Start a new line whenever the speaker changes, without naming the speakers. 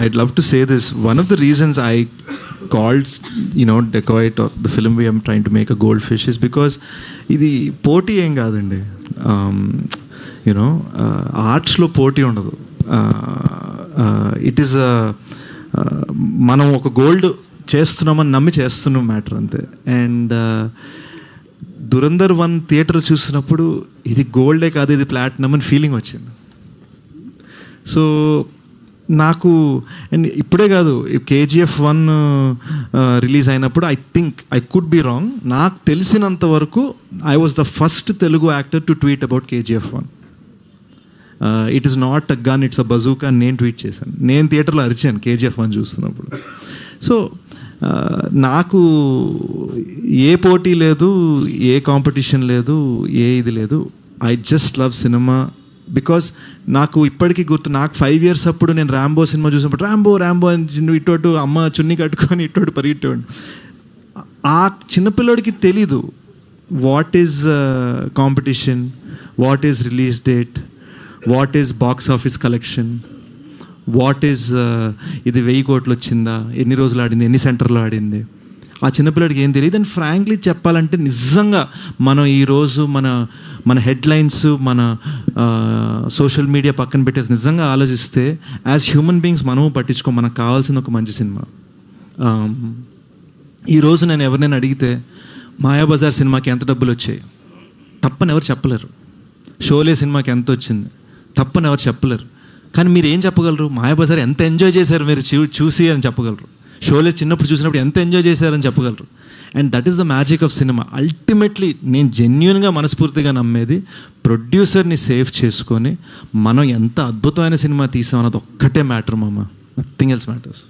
I'd love to say this. One of the reasons I called, Dacoit or the film we am trying to make a Goldfish is because ఇది పోటీ ఏం కాదండి. ఆర్ట్స్లో పోటీ ఉండదు. It is మనం ఒక gold చేస్తున్నామని నమ్మి చేస్తున్నాం మ్యాటర్ అంతే. అండ్ దురంధర్ 1 థియేటర్ చూసినప్పుడు ఇది గోల్డే కాదు, ఇది ప్లాటినం అని ఫీలింగ్ వచ్చింది. సో నాకు, అండ్ ఇప్పుడే కాదు, KGF 1 రిలీజ్ అయినప్పుడు ఐ కుడ్ బి రాంగ్, నాకు తెలిసినంత వరకు I was the first Telugu actor to tweet about KGF 1. It is not a gun, it's a bazooka అని నేను ట్వీట్ చేశాను. నేను థియేటర్లో అరిచాను KGF 1 చూస్తున్నప్పుడు. సో నాకు ఏ పోటీ లేదు, ఏ కాంపిటీషన్ లేదు, ఏ ఇది లేదు. I just love cinema. Because నాకు ఇప్పటికీ గుర్తు, నాకు 5 years అప్పుడు నేను ర్యాంబో సినిమా చూసినప్పుడు ర్యాంబో అని ఇటు అమ్మ చున్నీ కట్టుకొని ఇటు పరిగెట్టేవాడు. ఆ చిన్నపిల్లడికి తెలీదు what is competition, what is release date, what is box office collection, what is ఇది 1000 కోట్లు వచ్చిందా, ఎన్ని రోజులు ఆడింది, ఎన్ని సెంటర్లో ఆడింది. ఆ చిన్నపిల్లడికి ఏం తెలియదు. అండ్ ఫ్రాంక్లీ చెప్పాలంటే నిజంగా మనం ఈరోజు మన హెడ్లైన్స్, మన సోషల్ మీడియా పక్కన పెట్టేసి నిజంగా ఆలోచిస్తే యాజ్ హ్యూమన్ బీయింగ్స్ మనము పట్టించుకో, మనకు కావాల్సిన ఒక మంచి సినిమా. ఈరోజు నేను ఎవరినైనా అడిగితే మాయాబజార్ సినిమాకి ఎంత డబ్బులు వచ్చాయి తప్పని ఎవరు చెప్పలేరు. షోలే సినిమాకి ఎంత వచ్చింది తప్పని ఎవరు చెప్పలేరు. కానీ మీరు ఏం చెప్పగలరు? మాయాబజార్ ఎంత ఎంజాయ్ చేశారు మీరు చూసి అని చెప్పగలరు. షోలే చిన్నప్పుడు చూసినప్పుడు ఎంత ఎంజాయ్ చేశారని చెప్పగలరు. And that is the magic of cinema. Ultimately నేను జెన్యూన్గా మనస్ఫూర్తిగా నమ్మేది, ప్రొడ్యూసర్ని సేవ్ చేసుకొని మనం ఎంత అద్భుతమైన సినిమా తీసామన్నది ఒక్కటే మ్యాటర్ మామ. Nothing else matters.